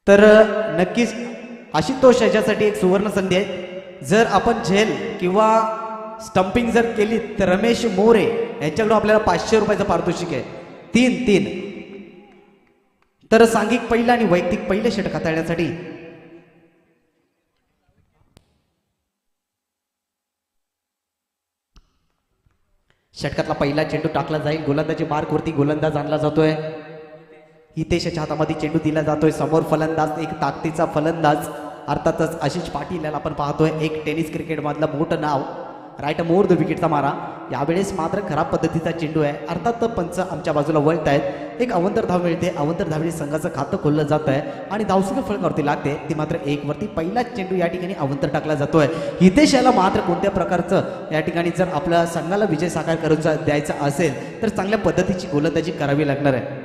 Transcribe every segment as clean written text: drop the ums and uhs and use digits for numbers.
तर नक्कीच आशुतोष याच्यासाठी एक सुवर्ण संधी आहे। जर आपण झेल किंवा स्टंपिंग जर केली तर रमेश मोरे यांच्याकडून आपल्याला 500 रुपयाचं पारितोषिक आहे। तीन तर सांघिक पहिला आणि वैयक्तिक पहिले षटक हाताळण्यासाठी षटकातला पहिला चेंडू टाकला जाईल। गोलंदाजी मार्कवरती गोलंदाज आणला जातोय। हितेशच्या हातामध्ये चेंडू दिला जातोय। समोर फलंदाज एक ताकदीचा फलंदाज अर्थातच आशिष पाटील याला आपण पाहतोय। एक टेनिस क्रिकेट मधलं मोठं नाव। राईट मोर द विकेटचा मारा। यावेळेस मात्र खराब पद्धतीचा चेंडू आहे। अर्थात पंच आमच्या बाजूला वळत आहेत। एक अवंतर धाव मिळते। अवंतर धावली संघाचं खातं खोललं जात आहे आणि धावसंख्या फलकावरती लागते ती मात्र 1 वरती। पहिला चेंडू या ठिकाणी अवंतर टाकला जातोय। हितेश याला मात्र कोणत्या प्रकारचं या ठिकाणी जर आपल्या संघाला विजय साकार करून द्यायचा असेल तर चांगल्या पद्धतीची गोलंदाजी करावी लागणार आहे।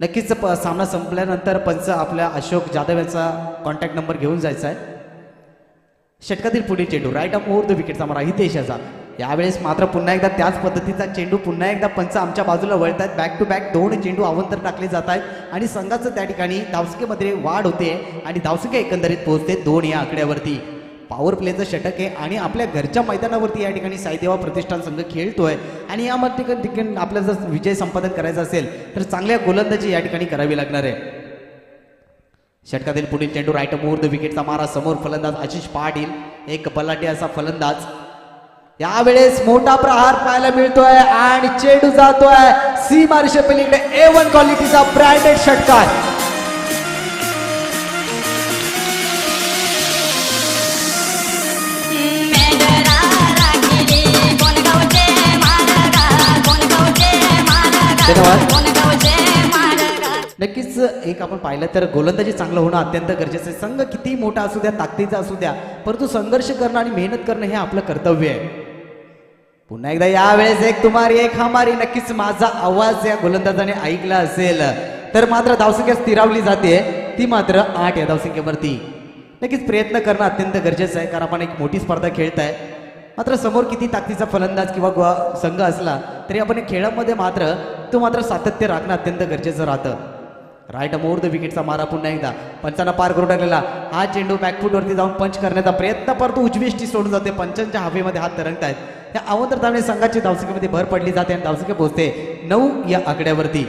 नक्कीच सामना संपल्यानंतर पंच आपल्या अशोक जाधव यांचा कॉन्टॅक्ट नंबर घेऊन जायचा आहे। षटकातील पुढील चेंडू राईट ऑफ ओव्हर द विकेटचा मारा हितेशचा। यावेळेस मात्र पुन्हा एकदा त्याच पद्धतीचा चेंडू पुन्हा एकदा पंच आमच्या बाजूला वळतात। बॅक टू बॅक 2 चेंडू अवंतर टाकले जात आहेत आणि संघाचं त्या ठिकाणी धावसंख्येमध्ये वाढ होते आणि धावसंख्या एकंदरीत पोहोचते 2 या आकड्यावरती। पॉवर प्लेचं षटक आहे आणि आपल्या घरच्या मैदानावरती या ठिकाणी साईदेवा प्रतिष्ठान संघ खेळतोय आणि यामध्ये आपल्याला जर विजय संपादन करायचा असेल तर चांगल्या गोलंदाजी या ठिकाणी करावी लागणार आहे। षटकातील पुढील चेंडू राईट ओव्हर द विकेटचा मारा। समोर फलंदाज आशिष पाटील एक बलाढ्य असा फलंदाज। यावेळेस मोठा प्रहार पाहायला मिळतोय आणि चेंडू जातोय सीमारेषे पलीकडे। A1 क्वालिटीचा ब्रँडेड षटकार। नक्कीच एक आपण पाहिलं तर गोलंदाजी चांगलं होणं अत्यंत गरजेचं आहे। संघ किती मोठा असू द्या ताकदीचा असू द्या परंतु संघर्ष करणं आणि मेहनत करणं हे आपलं कर्तव्य आहे। पुन्हा एकदा यावेळेस एक तुम्हारी एक हमारी। नक्कीच माझा आवाज या गोलंदाजाने ऐकला असेल तर मात्र धावसंख्या स्थिरावली जाते ती मात्र 8 या धावसंख्येवरती। नक्कीच प्रयत्न करणं अत्यंत गरजेचं आहे कारण आपण एक मोठी स्पर्धा खेळताय। मात्र समोर किती ताकदीचा फलंदाज किंवा संघ असला तरी आपण खेळामध्ये मात्र तो मात्र सातत्य राखणं अत्यंत गरजेचं राहतं। राईट ओव्हर द विकेटचा मारा पुन्हा एकदा पंचांना पार करून टाकलेला हा चेंडू बॅकफूटवरती जाऊन पंच करण्याचा प्रयत्न परंतु उजवीष्टी सोडून जाते। पंचांच्या हवेमध्ये हात तरंगत आहेत। या अवंतर धावणे संघाची धावसंख्येमध्ये भर पडली जाते आणि धावसंख्या पोहोचते 9 या आकड्यावरती।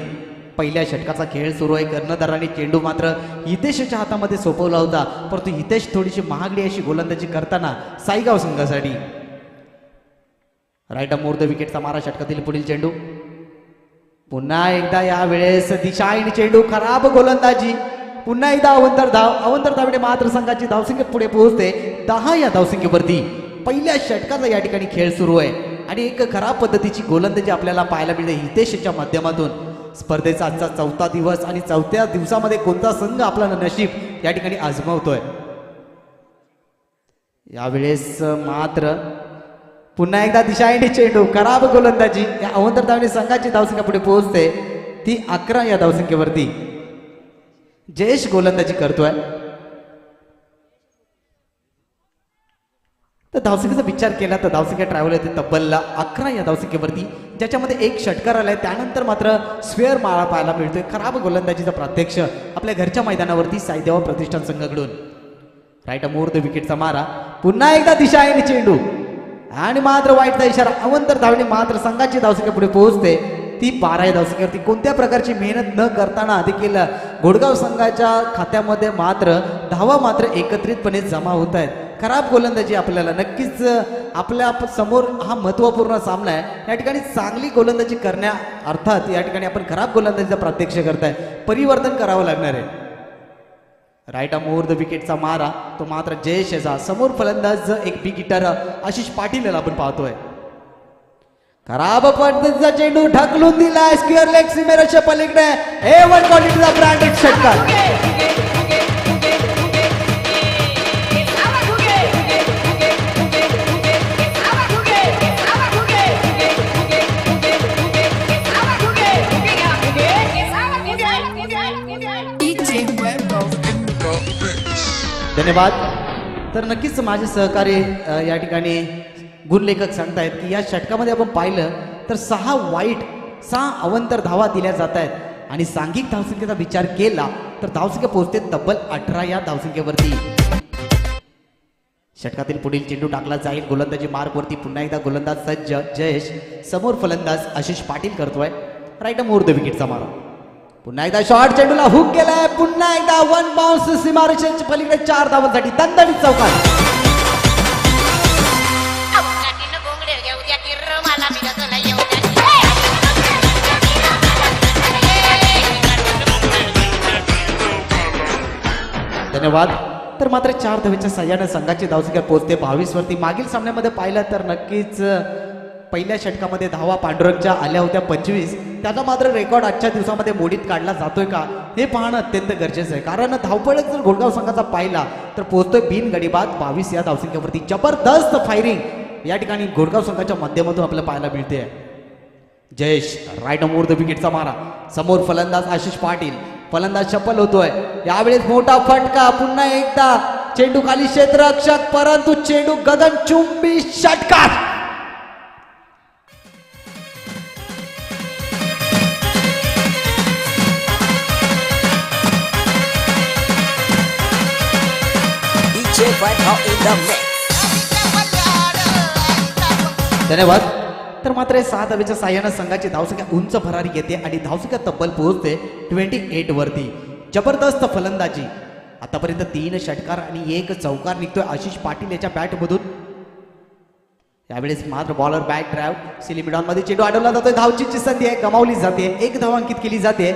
पहिल्या षटकाचा खेळ सुरू आहे। कर्णधारांनी चेंडू मात्र हितेशच्या हातामध्ये सोपवला होता परंतु हितेश थोडीशी महागडी अशी गोलंदाजी करताना साईगाव संघासाठी। राईट ओव्हर द विकेटचा मारा। षटकातील पुढील चेंडू पुन्हा एकदा यावेळेस दिशाहीन चेंडू खराब गोलंदाजी। पुन्हा एकदा अवंतर धावणे मात्र संघाची धावसंख्या पुढे पोहोचते 10 या धावसंख्येवरती। पहिल्या षटकाचा या ठिकाणी खेळ सुरू आहे आणि एक खराब पद्धतीची गोलंदाजी आपल्याला पाहायला मिळते हितेशच्या माध्यमातून। स्पर्धेचा आजचा 4था दिवस आणि 4थ्या दिवसामध्ये कोणता संघ आपला नशीब या ठिकाणी आजमावतोय। यावेळेस मात्र पुन्हा एकदा दिशाहीन चेंडू खराब गोलंदाजी। या अवंतर धावणे संघाची धावसंख्या पुढे पोहोचते ती 11 या धावसंख्येवरती। जयेश गोलंदाजी करतोय। तर धावसंख्येचा विचार केला तर धावसंख्या ट्रॅव्हल होते तब्बल 11 या धावसंख्येवरती ज्याच्यामध्ये एक षटकार आलाय। त्यानंतर मात्र स्क्वेअर मारा पाहायला मिळतोय। खराब गोलंदाजीचा प्रत्यक्ष आपल्या घरच्या मैदानावरती साईदेवा प्रतिष्ठान संघाकडून। राईट ओव्हर द विकेटचा मारा पुन्हा एकदा दिशाहीन चेंडू आणि मात्र वाईटचा इशारा। अवंतर धावणे मात्र संघाची धावसंख्या पुढे पोहोचते ती 12 या धावसंख्येवरती। कोणत्या प्रकारची मेहनत न करताना देखील घोडगाव संघाच्या खात्यामध्ये मात्र धावा मात्र एकत्रितपणे जमा होत आहेत। खराब गोलंदाजी आपल्याला नक्कीच आपल्या समोर हा महत्त्वपूर्ण सामना आहे। या ठिकाणी चांगली गोलंदाजी करण्या अर्थात या ठिकाणी आपण खराब गोलंदाजीचा प्रत्यक्ष करताय परिवर्तन करावं लागणार आहे। राईट ओव्हर द विकेटचा मारा तो मात्र जयेशचा। समोर फलंदाज एक बिग हिटर आशिष पाटील याला आपण पाहतोय। खराब पद्धतीचा चेंडू ढकलून दिलाय स्क्वेअर लेग सीमेरेषे पलीकडे। A1 क्वालिटीचा ब्रँडेड षटकार। धन्यवाद। तर नक्कीच माझे सहकारी या ठिकाणी गुणलेखक सांगतायत की या षटकामध्ये आपण पाहिलं तर 6 वाईट 6 अवंतर धावा दिल्या जात आहेत आणि सांघिक धावसंख्येचा विचार केला तर धावसंख्या पोहोचते तब्बल 18 या धावसंख्येवरती. षटकातील पुढील चेंडू टाकला जाईल गोलंदाजी मार्गवरती. पुन्हा एकदा गोलंदाज सज्ज जयेश, समोर फलंदाज आशिष पाटील करतोय. राईट मोर द विकेटचा मारा. पुन्हा एकदा शॉर्ट चेंडूला हुक केलाय. पुन्हा एकदा वन बाउन्स सीमारेषेच्या पलीकडे 4 धावांसाठी दणदणीत चौकार. धन्यवाद. तर मात्र 4 धावेच्या सहाय्याने संघाची धावसंख्या पोहोचते 22 वरती. मागील सामन्यामध्ये पाहिलं तर नक्कीच पहिल्या षटकामध्ये धावा पांडुरंगच्या आल्या होत्या 25. त्याचा मात्र रेकॉर्ड आजच्या दिवसामध्ये मोडीत काढला जातोय का हे पाहणं अत्यंत गरजेचं आहे. कारण धावपळक जर घोडगाव संघाचा पाहिला तर पोहोचतोय बिनगडीबाद 22 या धावसंख्येवरती. जबरदस्त फायरिंग या ठिकाणी घोडगाव संघाच्या माध्यमातून आपल्याला पाहायला मिळते. जयेश राईट मोर द विकेटचा मारा. समोर फलंदाज आशिष पाटील, फलंदाज सफल होतोय. यावेळेस मोठा फटका. पुन्हा एकदा चेंडू खाली क्षेत्ररक्षक, परंतु चेंडू गगनचुंबी षटकार. धन्यवाद. तर मात्र 6 धावेच्या साह्यानं संघाची धावसंख्या उंच भरारी घेते आणि धावसंख्या तब्बल पोहोचते 28 वरती. जबरदस्त फलंदाजी. आतापर्यंत 3 षटकार आणि 1 चौकार निघतोय आशिष पाटील याच्या बॅटमधून. यावेळेस मात्र बॉलर बॅक ड्राईव्ह सिलिमिडॉन मध्ये चेंडू अडवला जातोय. धावचीची संधी आहे, गमावली जाते. 1 धाव अंकित केली जाते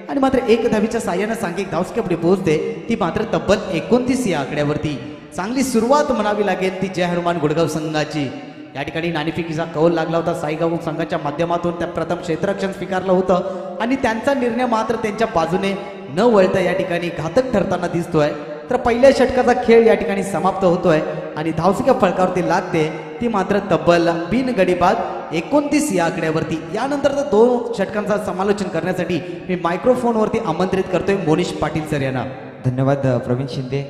आणि मात्र 1 धावीच्या साह्यानं सांघिक धावसंख्या पुढे पोहोचते ती मात्र तब्बल 29 या आकड्यावरती. चांगली सुरुवात म्हणावी लागेल ती जय हनुमान गुडगाव संघाची. या ठिकाणी नाणेफेकीचा कौल लागला होता साईगाव संघाच्या माध्यमातून. त्या प्रथम क्षेत्ररक्षण स्वीकारलं होतं आणि त्यांचा निर्णय मात्र त्यांच्या बाजूने न वळता या ठिकाणी घातक ठरताना दिसतोय. तर पहिल्या षटकाचा खेळ या ठिकाणी समाप्त होतोय आणि धावसंख्या फलकावरती लागते ती मात्र तब्बल बिनगडीबाद 29 या आकड्यावरती. यानंतर 2 षटकांचा समालोचन करण्यासाठी मी मायक्रोफोनवरती आमंत्रित करतोय मोनिश पाटील सर यांना. धन्यवाद प्रवीण शिंदे.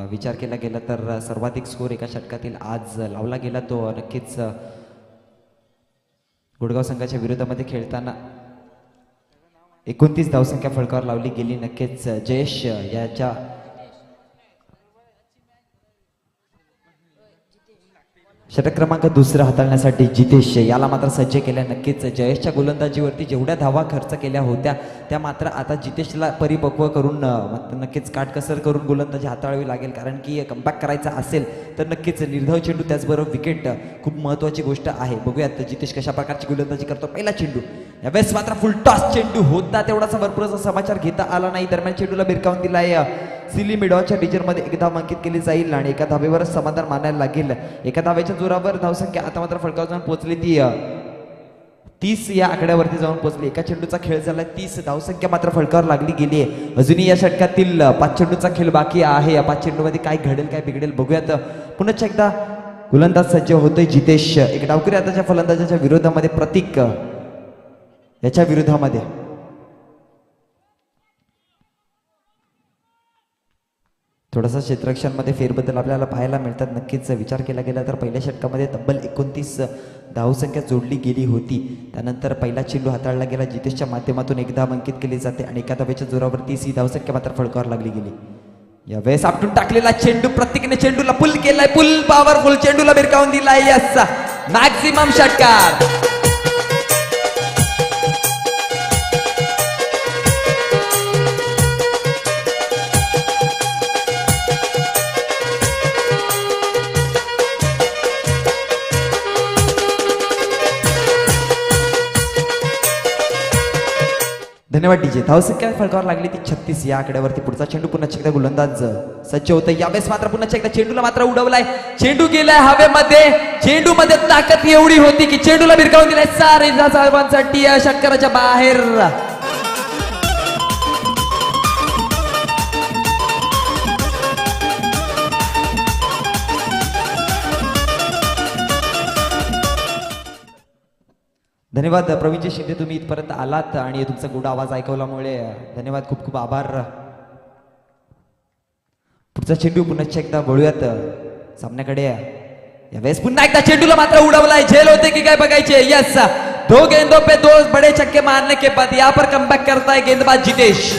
विचार केला गेला तर सर्वाधिक स्कोर एका षटकातील आज लावला गेला तो नक्कीच गुडगाव संघाच्या विरोधामध्ये खेळताना 29 धावसंख्या फलकावर लावली गेली. नक्कीच जयेश याच्या षटक क्रमांक 2 हाताळण्यासाठी जितेश याला मात्र सज्ज केल्या. नक्कीच जयेशच्या गोलंदाजीवरती जेवढ्या धावा खर्च केल्या होत्या त्या मात्र आता जितेशला परिपक्व करून नक्कीच काटकसर करून गोलंदाजी हाताळावी लागेल. कारण की कमबॅक करायचा असेल तर नक्कीच निर्धाव चेंडू त्याचबरोबर विकेट खूप महत्त्वाची गोष्ट आहे. बघूयात जितेश कशा प्रकारची गोलंदाजी करतो. पहिला चेंडू यावेळेस मात्र फुल टॉस चेंडू होता तेवढासा भरपूरचा समाचार घेता आला नाही. दरम्यान चेंडूला भिरकावून दिलाय. सिली मिडॉच्या डिजरमध्ये 1 धाव अंकित केली जाईल आणि 1 धावेवरच समाधान मानायला लागेल. 1 धावेच्या जोरावर धावसंख्या आता मात्र फलकावर जाऊन पोहोचली ती 30 या आकड्यावरती जाऊन पोहोचली. एका चेंडूचा खेळ झाला. 30 धावसंख्या मात्र फलकावर लागली गेली आहे. अजूनही या षटकातील 5 चेंडूचा खेळ बाकी आहे. या 5 चेंडूमध्ये काय घडेल काय बिघडेल बघूयात. पुन्हा एकदा गोलंदाज सज्ज होतोय जितेश. एक डावकरी आताच्या फलंदाजाच्या विरोधामध्ये प्रतीक याच्या विरोधामध्ये. थोडासा क्षेत्ररक्षणमध्ये फेरबदल आपल्याला पाहायला मिळतात. नक्कीच विचार केला गेला तर पहिल्या षटकामध्ये तब्बल 29 धावसंख्या जोडली गेली होती. त्यानंतर पहिला चेंडू हाताळला गेला. जितेशच्या माध्यमातून 1 धाव अंकित केली जाते आणि 1 धावेच्या जोरावर 30 ही धावसंख्या मात्र फलकावर लागली गेली. यावेळेस आपटून टाकलेला चेंडू प्रत्येकाने चेंडूला पुल केलाय. पुल पॉवरफुल चेंडूला भिरकावून दिलाय. यस मॅक्सिमम षटकार. धन्यवाद डीजे. धावसंख्या फलकावर लागली ती 36 या आकड्यावरती. पुढचा चेंडू पुन्हा एकदा गोलंदाज सज्ज होतं. यावेळेस मात्र पुन्हा एकदा चेंडूला मात्र उडवलाय. चेंडू गेलाय हवेमध्ये. चेंडू मध्ये ताकद एवढी होती की चेंडूला भिरकावून दिलाय. सारे साहेबांसाठी षटकाराच्या बाहेर. धन्यवाद प्रवीणजी शिंदे. तुम्ही इथपर्यंत आलात आणि तुमचा गोड आवाज ऐकवल्यामुळे धन्यवाद. खूप खूप आभार. पुढचा चेंडू पुन्हा एकदा वळूयात सामन्याकडे. यावेळेस पुन्हा एकदा चेंडूला मात्र उडवलाय. झेल होते की काय बघायचे. यस दो गेंदों पे दो बड़े छक्के मारने के बाद यहां पर कमबैक करता है गेंदबाज जितेश।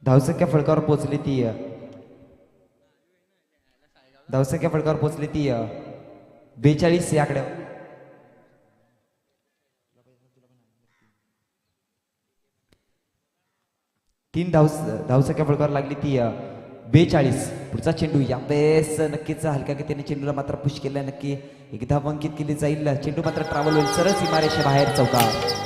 धावसंख्या फलकावर पोहोचली ती धावसंख्या फलकावर पोहोचली ती 42 या आकड्यावर। धावसंख्या फलकावर लागली ती 42। पुढचा चेंडू यावेळेस नक्कीच हलक्या गतीने चेंडूला मात्र पुश केला, नक्की एक धाव अंकित केली जाईल। चेंडू मात्र ट्रॅव्हल होईल सरळ सीमारेषे बाहेर चौकार।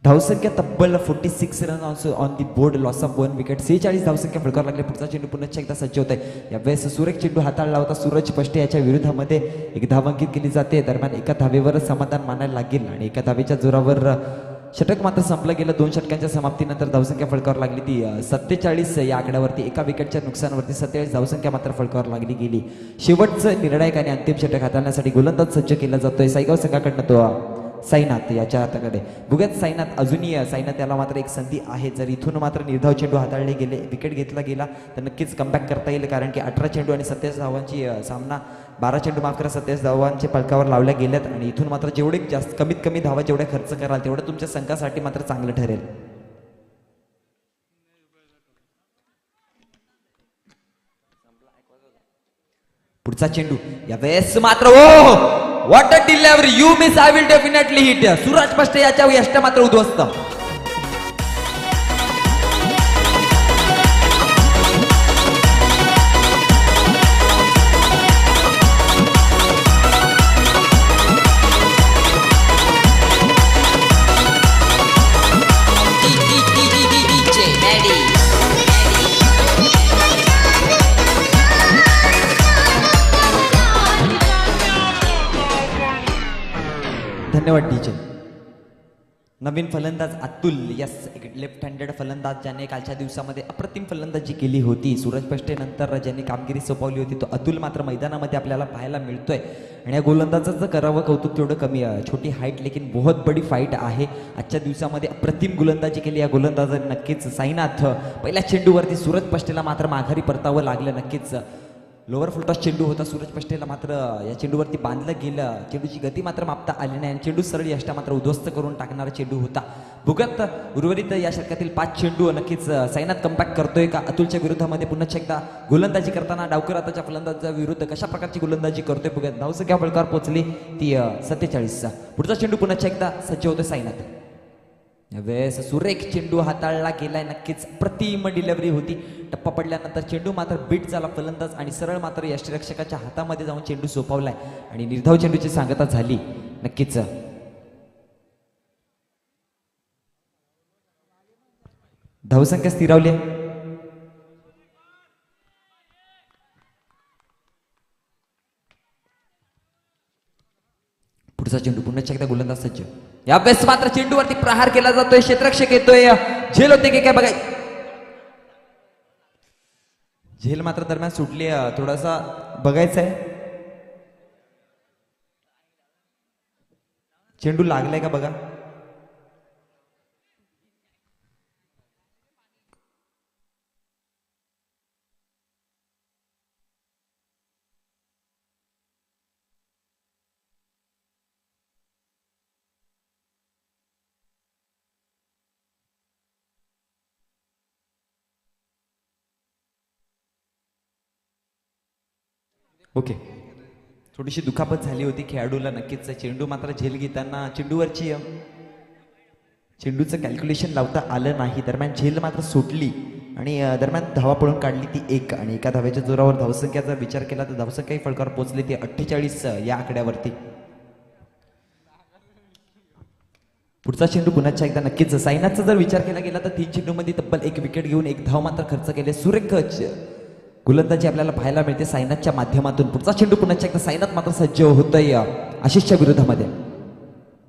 धावसंख्या तब्बल 46 run on the board, loss of 1 wicket. 46 धावसंख्या फलकावर लागले। पुढचा चेंडू पुन्हा एकदा सज्ज होत आहे। यावेळेस सुरेख चेंडू हाताळला होता सूरज पष्टे याच्या विरोधामध्ये एक धाव अंकित केली जाते। दरम्यान एका धावेवर समाधान मानायला लागेल आणि एका धावेच्या जोरावर षटक मात्र संपलं गेलं। 2 षटकांच्या समाप्तीनंतर धावसंख्या फलकावर लागली ती 47 या आकड्यावरती। एका विकेटच्या नुकसानावरती 47 धावसंख्या मात्र फलकावर लागली गेली। शेवटचं निर्णायक आणि अंतिम षटक हाताळण्यासाठी गोलंदाज सज्ज केला जातोय साईगाव संघाकडनं तो साईनाथ याच्या हाताकडे। बघूयात साईनाथ अजूनही साईनाथ याला मात्र एक संधी आहे, जर इथून मात्र निर्धाव चेंडू हाताळले गेले, विकेट घेतला गेला तर नक्कीच कमबॅक करता येईल, कारण की 18 चेंडू आणि 27 धावांची सामना 12 चेंडू माफ करा 27 धावांचे फलकावर लावल्या गेल्यात आणि इथून मात्र जेवढे जास्त कमीत कमी धावा जेवढे खर्च कराल तेवढं तुमच्या संघासाठी मात्र चांगलं ठरेल। पुढचा चेंडू यावेळेस मात्र what a delivery, you miss I will definitely hit. Suraj Pashte याच्या यष्ट मात्र उद्ध्वस्त। धन्यवाद डीजे। नवीन फलंदाज अतुल, यस एक लेफ्ट हँडेड फलंदाज ज्याने कालच्या दिवसामध्ये अप्रतिम फलंदाजी केली होती। सूरज पष्टे नंतर ज्यांनी कामगिरी सोपवली होती तो अतुल मात्र मैदानामध्ये आपल्याला पाहायला मिळतोय आणि या गोलंदाजाचं करावं कौतुक तेवढं कमी आहे। छोटी हाईट लेकिन बहुत बडी फाईट आहे। आजच्या दिवसामध्ये अप्रतिम गोलंदाजी केली या गोलंदाजाने नक्कीच। साईनाथ पहिल्या चेंडूवरती सूरज पष्टेला मात्र माघारी परतावं लागलं नक्कीच। लोअर फुलटॉस चेंडू होता, सूरज पष्टेला मात्र या चेंडूवरती बांधलं गेलं। चेंडूची गती मात्र मापता आली नाही आणि चेंडू सरळ यष्टा मात्र उद्ध्वस्त करून टाकणारा चेंडू होता। भुगत उर्वरित या षटकातील 5 चेंडू नक्कीच साईनाथ कमबॅक करतोय का अतुलच्या विरोधामध्ये पुन्हा एकदा गोलंदाजी करताना डावकर आताच्या फलंदाजा विरुद्ध कशा प्रकारची गोलंदाजी करतोय बघत। धावसंख्या फलकावर पोहोचली ती 47। पुढचा चेंडू पुन्हा एकदा सज्ज होतोय साईनाथ। यावेळेस सुरेख चेंडू हाताळला गेलाय, नक्कीच प्रतिम डिलिव्हरी होती। टप्पा पडल्यानंतर चेंडू मात्र बीट झाला फलंदाज आणि सरळ मात्र यष्टिरक्षकाच्या हातामध्ये जाऊन चेंडू सोपवलाय आणि निर्धाव चेंडूची सांगता झाली नक्कीच। धावसंख्या स्थिरावली। पुढचा चेंडू पुन्हा एकदा गोलंदाज सज्ज। यावेळेस मात्र चेंडूवरती प्रहार केला जातोय, क्षेत्ररक्षक येतोय, झेल होते की काय बघाय। झेल मात्र दरम्यान सुटली, थोडासा बघायचं आहे चेंडू लागलाय का बघा। ओके थोडीशी दुखापत झाली होती खेळाडूला नक्कीच. चेंडू मात्र झेल घेताना चेंडूवरची चेंडूचं कॅल्क्युलेशन लावता आलं नाही. दरम्यान झेल मात्र सुटली आणि दरम्यान धावा पळून काढली ती 1 आणि एका धाव्याच्या जोरावर धावसंख्याचा विचार केला तर धावसंख्याही फलकावर पोहोचली ती 48 या आकड्यावरती. पुढचा चेंडू पुन्हा एकदा नक्कीच साईनाथचा जर विचार केला गेला तर 3 चेंडूमध्ये तब्बल 1 विकेट घेऊन 1 धाव मात्र खर्च केले. सुरेख गोलंदाजी आपल्याला पाहायला मिळते साईनाथच्या माध्यमातून. पुढचा चेंडू पुन्हा एकदा साईनाथ मात्र सज्ज होतोय आशिषच्या विरोधामध्ये.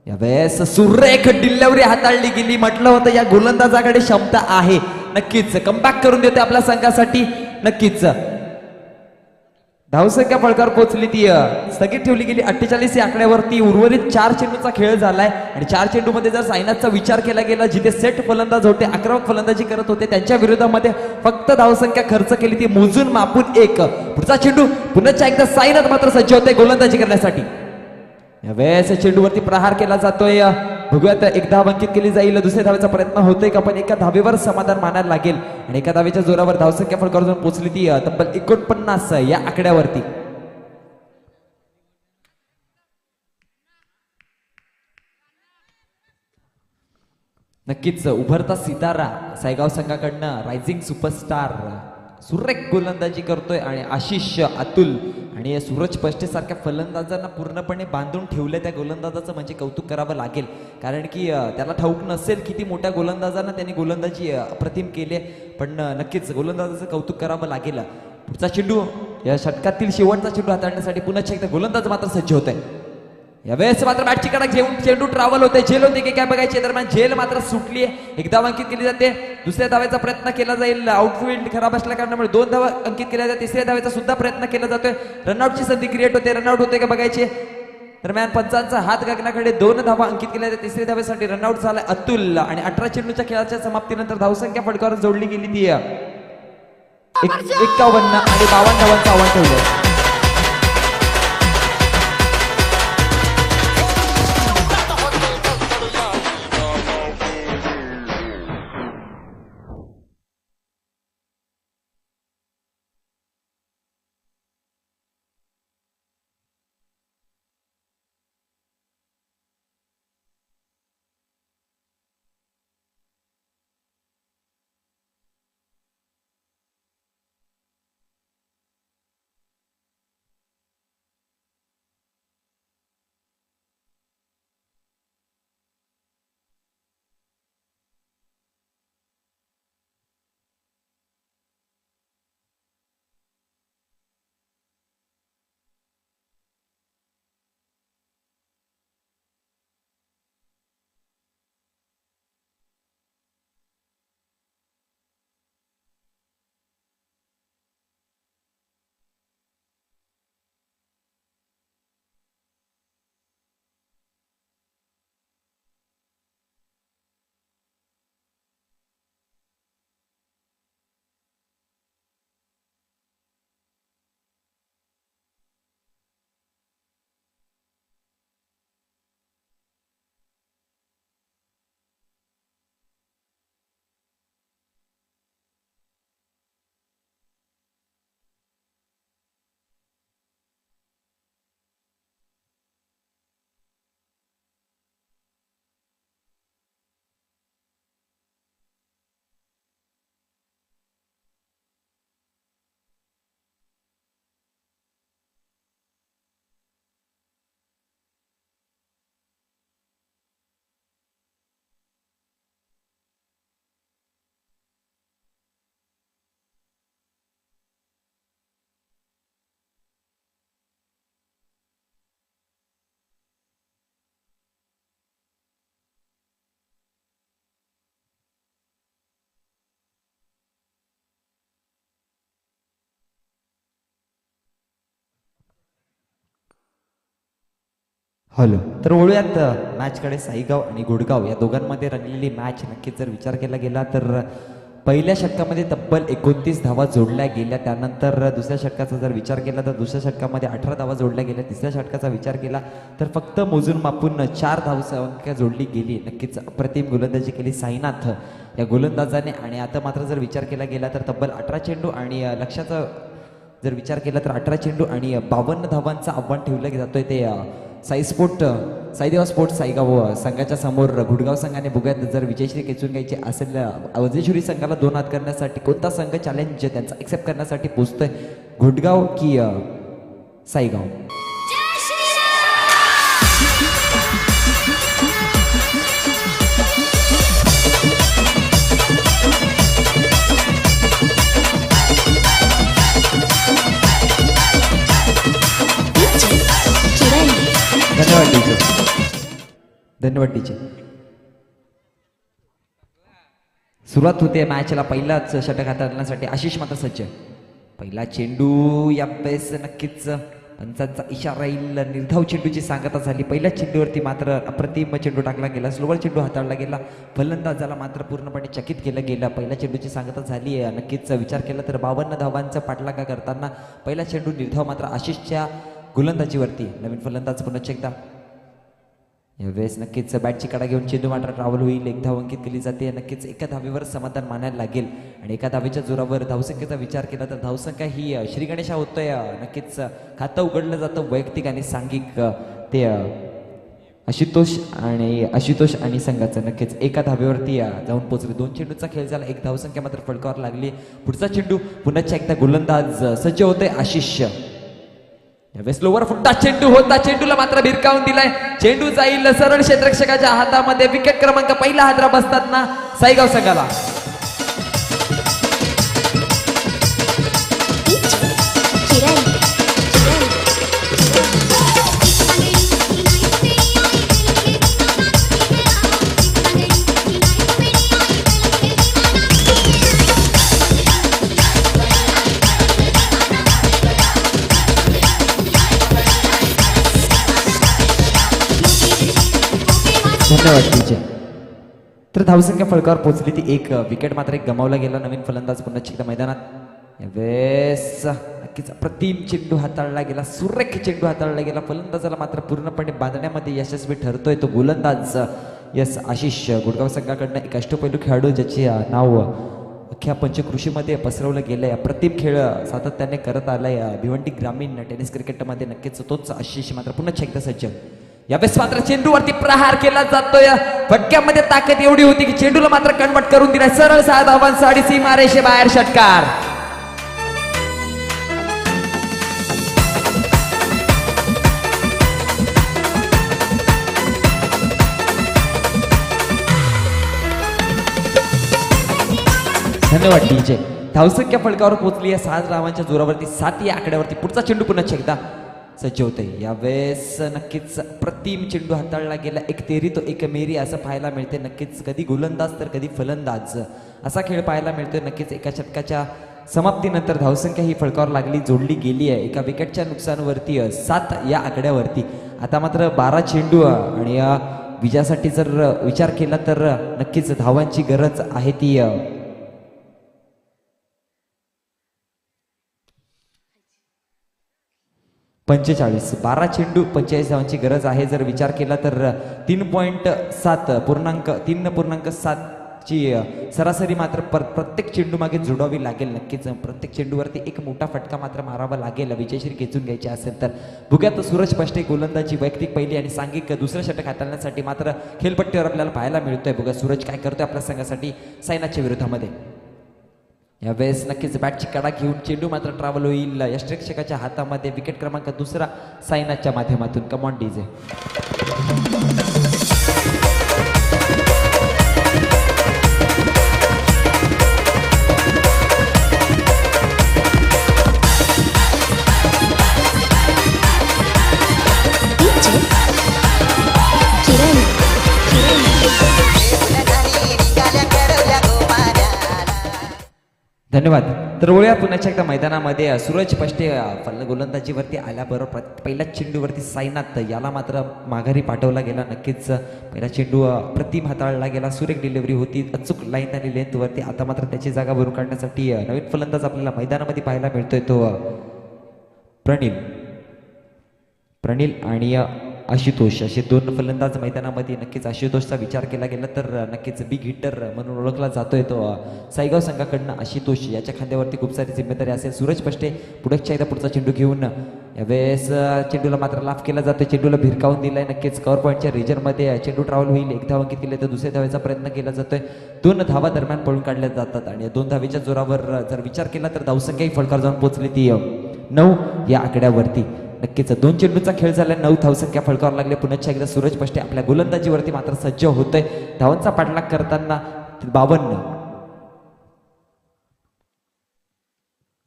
यावेळेस सुरेख डिलिव्हरी हाताळली गेली. म्हटलं होतं या गोलंदाजाकडे क्षमता आहे. नक्कीच कमबॅक करून देते आपल्या संघासाठी. नक्कीच धावसंख्या फळकावर पोहोचली ती स्थगित ठेवली गेली 48 या आकड्यावरती. उर्वरित 4 चेंडूचा खेळ झालाय आणि 4 चेंडूमध्ये जर साईनाथचा विचार केला गेला जिथे सेट फलंदाज होते आक्रमक फलंदाजी करत होते त्यांच्या विरोधामध्ये फक्त धावसंख्या खर्च केली ती मोजून मापून 1. पुढचा चेंडू पुन्हा एकदा साईनाथ मात्र सज्ज होते गोलंदाजी करण्यासाठी. यावेळेस चेंडूवरती प्रहार केला जातोय. बघूयात 1 धाव अंकित केली जाईल. दुसऱ्या धावेचा प्रयत्न होतोय का पण एका धावेवर समाधान मानायला लागेल आणि एका धावेच्या जोरावर धावसंख्या फलकावर जाऊन पोहोचली ती तब्बल 49 या आकड्यावरती. नक्कीच उभरता सितारा सायगाव संघाकडनं रायझिंग सुपरस्टार सुरेख गोलंदाजी करतोय आणि आशिष अतुल आणि सूरज पष्टे सारख्या फलंदाजांना पूर्णपणे बांधून ठेवलं. त्या गोलंदाजाचं म्हणजे कौतुक करावं लागेल कारण की त्याला ठाऊक नसेल किती मोठ्या गोलंदाजांना त्यांनी गोलंदाजी अप्रतिम केले पण नक्कीच गोलंदाजाचं कौतुक करावं लागेल. पुढचा चेंडू या षटकातील शेवटचा चेंडू हाताळण्यासाठी पुन्हा एकदा गोलंदाज मात्र सज्ज होत आहे. यावेळेस मात्र बॅटची कडक घेऊन चेंडू ट्रॅव्हल होते. झेल होते की काय बघायचे. दरम्यान झेल मात्र सुटली आहे. 1 धाव अंकित केली जाते. दुसऱ्या धावेचा प्रयत्न केला जाईल. आउटफील्ड खराब असल्या कारणामुळे 2 धावा अंकित केल्या जाते. तिसऱ्या धावेचा सुद्धा प्रयत्न केला जातोय. रनआउटची संधी क्रिएट होते. रनआउट होते का बघायचे. दरम्यान पंचांचा हात गगनाकडे 2 धावा अंकित केल्या जाते. तिसऱ्या धावेसाठी रनआउट झाला अतुल आणि 18 चेंडूच्या खेळाच्या समाप्तीनंतर धावसंख्या फलकावर जोडली गेली ती 51 आणि 52 धावांचं आव्हान ठेवलं. हॅलो तर वळूयात मॅचकडे. साईगाव आणि गुडगाव या दोघांमध्ये रंगलेली मॅच नक्कीच जर विचार केला गेला तर पहिल्या षटकामध्ये तब्बल 29 धावा जोडल्या गेल्या. त्यानंतर दुसऱ्या षटकाचा जर विचार केला तर दुसऱ्या षटकामध्ये 18 धावा जोडल्या गेल्या. तिसऱ्या षटकाचा विचार केला तर फक्त मोजून मापून 4 धावसंख्या जोडली गेली. नक्कीच अप्रतिम गोलंदाजी केली साईनाथ या गोलंदाजाने. आणि आता मात्र जर विचार केला गेला तर तब्बल 18 चेंडू आणि लक्ष्याचं जर विचार केला तर 18 चेंडू आणि 52 धावांचं आव्हान ठेवलं जातोय ते साईदेवा स्पोर्ट साईगाव संघाच्या समोर गुडगाव संघाने बघूयात जर विजयश्री खेचून घ्यायची असेल अवधेश्वरी संघाला 2 हात करण्यासाठी कोणता संघ चॅलेंज त्यांचा एक्सेप्ट करण्यासाठी पोहोचतोय गुडगाव की साईगाव. धन्यवाद डीजे. धन्यवाद डीजे. सुरुवात होते मॅचला. पहिलाच षटक हाताळण्यासाठी आशिष मात्र सज्ज. पहिला चेंडू या वेळेस नक्कीच पंचांचा इशारा येईल. निर्धाव चेंडूची सांगता झाली. पहिल्या चेंडूवरती मात्र अप्रतिम चेंडू टाकला गेला. स्लोवर चेंडू हाताळला गेला. फलंदाजाला मात्र पूर्णपणे चकित केलं गेलं. पहिल्या चेंडूची सांगता झाली. नक्कीच विचार केला तर 52 धावांचा पाठलाग करताना पहिला चेंडू निर्धाव मात्र आशिषच्या गोलंदाजीवरती. नवीन फलंदाज पुन्हा एकदा यावेळेस नक्कीच बॅटची कडा घेऊन चेंडू मात्र ट्रॅव्हल होईल. एक धाव अंकित केली जाते. नक्कीच एका धावेवर समाधान मानायला लागेल आणि एका धावेच्या जोरावर धावसंख्येचा विचार केला तर धावसंख्या ही श्री गणेशा होतोय. नक्कीच खातं उघडलं जातं वैयक्तिक आणि सांघिक. ते आशुतोष आणि संघाचं नक्कीच एका धावेवरती जाऊन पोहोचले. 2 चेंडूचा खेळ झाला. एक धावसंख्या मात्र फलकावर लागली. पुढचा चेंडू पुन्हा एकदा गोलंदाज सज्ज होतोय आशिष. यावेळेस लोवर फुटता चेंडू होता. चेंडूला मात्र भिरकावून दिलाय. चेंडू जाईल सरळ क्षेत्ररक्षकाच्या हातामध्ये. विकेट क्रमांक पहिला हादरा बसतात ना साईगाव संघाला. धन्यवाद डीजे. तर धावसंख्या फलकावर पोहोचली ती. एक विकेट मात्र एक गमावला गेला. नवीन फलंदाज पुन्हा एकदा मैदानात. यावेळेस नक्कीच अप्रतिम चेंडू हाताळला गेला. सुरेख चेंडू हाताळला गेला. फलंदाजाला मात्र पूर्णपणे बांधण्यामध्ये यशस्वी ठरतोय तो गोलंदाज यस आशिष. गुडगाव संघाकडनं एक अष्टपैलू खेळाडू ज्याचे नाव अख्ख्या पंचकृषीमध्ये पसरवलं गेलंय. अप्रतिम खेळ सातत्याने करत आलाय भिवंडी ग्रामीण टेनिस क्रिकेटमध्ये. नक्कीच तोच आशिष मात्र पुन्हा एकदा सज्ज. यावेळेस मात्र चेंडूवरती प्रहार केला जातोय. फटक्यामध्ये ताकद एवढी होती की चेंडूला मात्र कन्वर्ट करून दिलाय. सरळ 6 धावांसाठी सीमारेषे बाहेर षटकार. धन्यवाद डीजे. धावसंख्या फलकावर पोहोचली आहे 6 धावांच्या जोरावरती. 7 या आकड्यावरती. पुढचा चेंडू पुन्हा एकदा सज्ज होते. यावेळेस नक्कीच प्रतिम चेंडू हाताळला गेला. एक तेरी तो एक मेरी असं पाहायला मिळते. नक्कीच कधी गोलंदाज तर कधी फलंदाज असा खेळ पाहायला मिळतोय. नक्कीच एका षटकाच्या समाप्तीनंतर धावसंख्या ही फलकावर लागली जोडली गेली आहे. एका विकेटच्या नुकसानवरती 7 या आकड्यावरती. आता मात्र 12 चेंडू आणि या विजयासाठी जर विचार केला तर नक्कीच धावांची गरज आहे ती 45. 12 चेंडू 45 धावांची गरज आहे. जर विचार केला तर 3.7 ची सरासरी मात्र प्रत्येक चेंडू मागे जोडावी लागेल. नक्कीच प्रत्येक चेंडूवरती एक मोठा फटका मात्र मारावा लागेल विजयश्री खेचून घ्यायची असेल तर. बघूयात सूरज पष्टे गोलंदाजी वैयक्तिक पहिली आणि सांघिक दुसरं षटक हाताळण्यासाठी मात्र खेळपट्टीवर आपल्याला पाहायला मिळतोय. बघा सूरज काय करतोय आपल्या संघासाठी सायनाच्या विरोधामध्ये. यावेळेस नक्कीच बॅटची कडा घेऊन चेंडू मात्र ट्रॅव्हल होईल यष्टरक्षकाच्या हातामध्ये. विकेट क्रमांक 2 सायनाच्या माध्यमातून. Come on DJ. धन्यवाद. तर वळूया पुन्हा एकदा मैदानामध्ये. सूरज पष्टे गोलंदाजीवरती आल्याबरोबर पहिल्याच चेंडूवरती साईनाथ याला मात्र माघारी पाठवला गेला. नक्कीच पहिला चेंडू प्रतिम हाताळला गेला. सुरेख डिलिव्हरी होती अचूक लाईन आणि लेंथवरती. आता मात्र त्याची जागा भरून काढण्यासाठी नवीन फलंदाज आपल्याला मैदानामध्ये पाहायला मिळतोय तो प्रणिल आणि आशुतोष असे दोन फलंदाज मैदानामध्ये नक्कीच आशुतोषचा विचार केला गेला तर नक्कीच बिग हिटर म्हणून ओळखला जातोय तो साईगाव संघाकडनं आशुतोष याच्या खांद्यावरती खूप सारी जिम्मेदारी असेल. सूरज पष्टे पुढच्या एकदा पुढचा चेंडू घेऊन यावेळेस चेंडूला मात्र लाफ केला जातोय. चेंडूला भिरकावून दिलाय. नक्कीच कव्हर पॉईंटच्या रिजनमध्ये चेंडू ट्रॅव्हल होईल. एक धाव अंकित केले तर दुसऱ्या धावेचा प्रयत्न केला जातोय. 2 धावा दरम्यान पळून काढल्या जातात आणि 2 धावेच्या जोरावर जर विचार केला तर धावसंख्याही फलकार जाऊन पोहोचली ती 9 या आकड्यावरती. नक्कीच 2 चेंडूचा खेळ झाला. 9 धावसंख्या फलकावर लागले. पुन्हा एकदा सूरज पष्टे आपल्या गोलंदाजीवरती मात्र सज्ज होतोय. धावांचा पाठलाग करताना 52.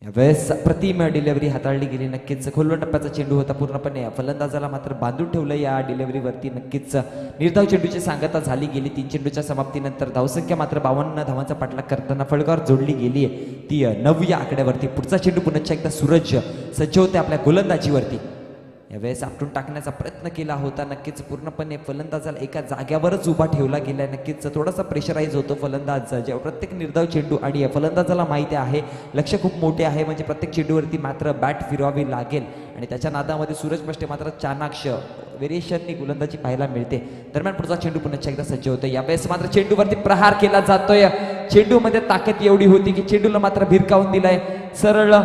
यावेळेस प्रतिम डिलिव्हरी हाताळली गेली. नक्कीच खोलवर टप्प्याचा चेंडू होता. पूर्णपणे फलंदाजाला मात्र बांधून ठेवलं या डिलिव्हरीवरती. नक्कीच निर्धाव चेंडूची सांगता झाली गेली. 3 चेंडूच्या समाप्तीनंतर धावसंख्या मात्र 52 धावांचा पाठलाग करताना फलकावर जोडली गेली आहे ती 9 या आकड्यावरती. पुढचा चेंडू पुन्हा एकदा सूरज सज्ज होते आपल्या गोलंदाजीवरती. यावेळेस आपटून टाकण्याचा प्रयत्न केला होता. नक्कीच पूर्णपणे फलंदाजाला एका जाग्यावरच उभा ठेवला गेलाय. नक्कीच थोडासा प्रेशराईज होतो फलंदाज जेव्हा प्रत्येक निर्धाव चेंडू आणि फलंदाजाला माहिती आहे लक्ष खूप मोठे आहे म्हणजे प्रत्येक चेंडूवरती मात्र बॅट फिरवावी लागेल आणि त्याच्या नादामध्ये सूरज पष्टे मात्र चाणाक्ष व्हेरिएशननी गोलंदाजी पाहायला मिळते. दरम्यान पुढचा चेंडू पुन्हा एकदा सज्ज होतोय. यावेळेस मात्र चेंडूवरती प्रहार केला जातोय. चेंडूमध्ये ताकद एवढी होती की चेंडूला मात्र भिरकावून दिलाय. सरळ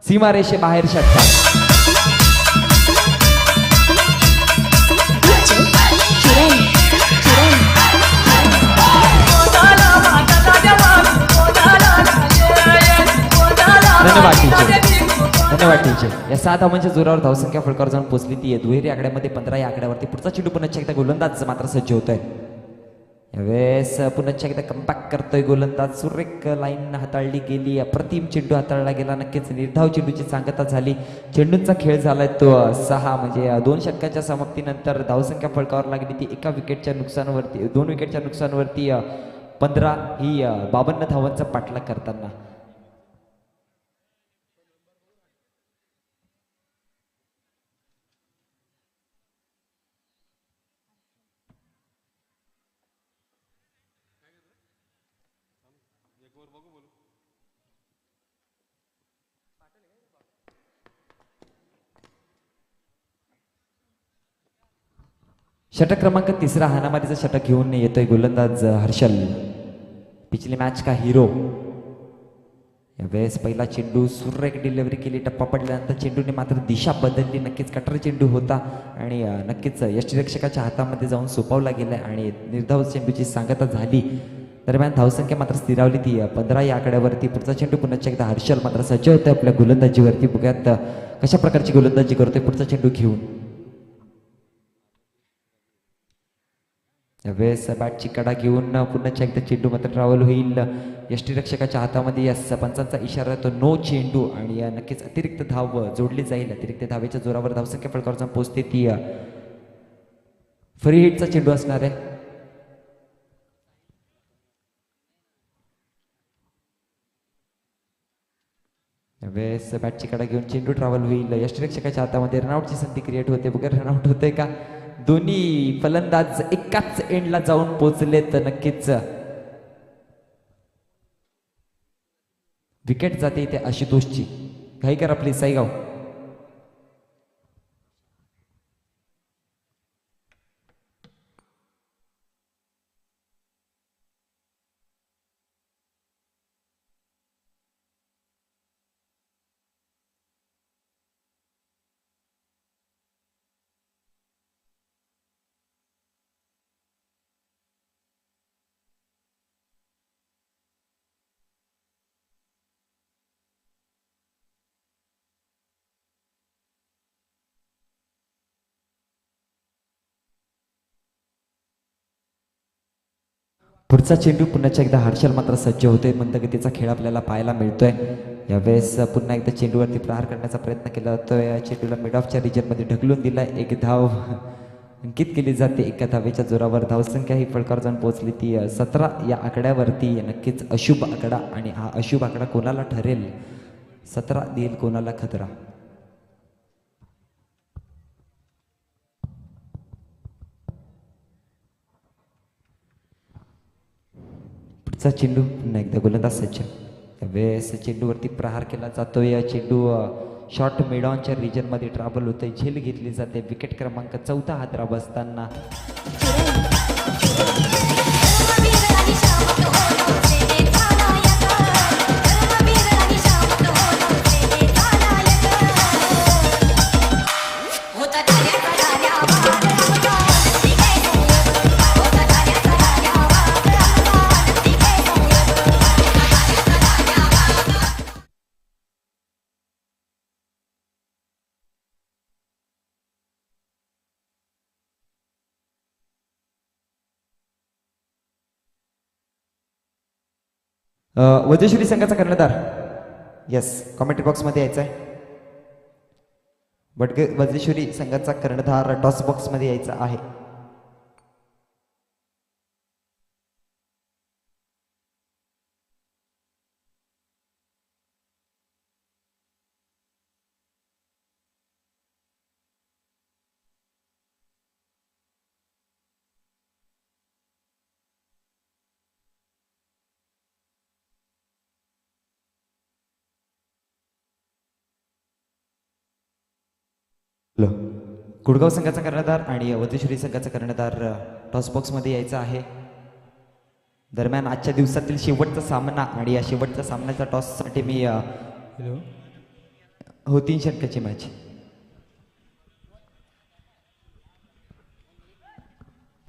सीमारेषे बाहेर षटकार. धन्यवाद टीचे. या 7 धावांच्या जोरावर धावसंख्या फलकावर जाऊन पोहोचली ती दुहेरी आकड्यामध्ये 15 या आकड्यावरती. पुढचा चेंडू पुन्हा एकदा गोलंदाज मात्र सज्ज होतोय. यावेळेस पुन्हा एकदा कमबॅक करतोय गोलंदाज. सुरेख लाईन हाताळली गेली. अप्रतिम चेंडू हाताळला गेला. नक्कीच निर्धाव चेंडूची सांगता झाली. चेंडूंचा खेळ झालाय तो 6 म्हणजे 2 षटकांच्या समाप्तीनंतर धावसंख्या फलकावर लागली ती 1 विकेटच्या नुकसानवरती 2 विकेटच्या नुकसानवरती 15 ही 52 धावांचा पाठलाग करताना. षटक क्रमांक 3 हाणामारीचं षटक घेऊन येतोय गोलंदाज हर्षल. पिछली मॅच का हिरो. यावेळेस पहिला चेंडू सुरेख डिलिव्हरी केली. टप्पा पडल्यानंतर चेंडूने मात्र दिशा बदलली. नक्कीच कटर चेंडू होता आणि नक्कीच यष्टिरक्षकाच्या हातामध्ये जाऊन सोपवला गेलाय आणि निर्धाव चेंडूची सांगता झाली. दरम्यान धावसंख्या मात्र स्थिरावली ती 15 या आकड्यावरती. पुढचा चेंडू पुन्हा एकदा हर्षल मात्र सज्ज होतोय आपल्या गोलंदाजीवरती. बघूयात कशा प्रकारची गोलंदाजी करतोय पुढचा चेंडू घेऊन. यावेळेस बॅटची कडा घेऊन पुन्हा एकदा चेंडू मात्र ट्रॅव्हल होईल. यष्टिरक्षकाच्या हातामध्ये या पंचांचा इशारा तो नो चेंडू आणि नक्कीच अतिरिक्त धाव जोडली जाईल. अतिरिक्त धावेच्या जोरावर धावसंख्या फलकावर जाऊन पोहोचते ती फ्री हिटचा चेंडू असणार आहे. यावेळेस बॅटची कडा घेऊन चेंडू ट्रॅव्हल होईल. यष्टिरक्षकाच्या हातामध्ये रनआउटची संधी क्रिएट होते. बघा रनआउट होते का. दोन्ही फलंदाज एकाच एंडला जाऊन पोहोचले तर नक्कीच विकेट जाते इथे आशुतोषची. घाई करा प्लीज साईगाव. पुढचा चेंडू पुन्हा एकदा हर्षल मात्र सज्ज होतोय. मंदगतीचा खेळ आपल्याला पाहायला मिळतोय. यावेळेस पुन्हा एकदा चेंडूवरती प्रहार करण्याचा प्रयत्न केला जातोय. चेंडूला मिड ऑफच्या रिजनमध्ये ढकलून दिला. 1 धाव अंकित केली जाते. 1 धावेच्या जोरावर धावसंख्या ही फलकावर जाऊन पोहोचली ती 17 या आकड्यावरती. नक्कीच अशुभ आकडा आणि हा अशुभ आकडा कोणाला ठरेल. 17 देईल कोणाला खतरा. चा चेंडू पुन्हा एकदा गोलंदाज सज्ज. त्यावेळेस चेंडूवरती प्रहार केला जातोय. चेंडू शॉर्ट मिडॉनच्या रिजनमध्ये ट्रॅव्हल होते, झेल घेतली जाते. विकेट क्रमांक 14 हादराव असताना वज्रश्री संघाचा कर्णधार येस कॉमेंट्री बॉक्समध्ये यायचा आहे. वज्रेश्वरी संघाचा कर्णधार टॉस बॉक्समध्ये यायचा आहे. हॅलो, गुडगाव संघाचा कर्णधार आणि वज्रेश्वरी संघाचा कर्णधार टॉस बॉक्समध्ये यायचा आहे. दरम्यान आजच्या दिवसातील शेवटचा सामना आणि या शेवटच्या सामन्याचा टॉससाठी मी हो 3 षटकाची मॅच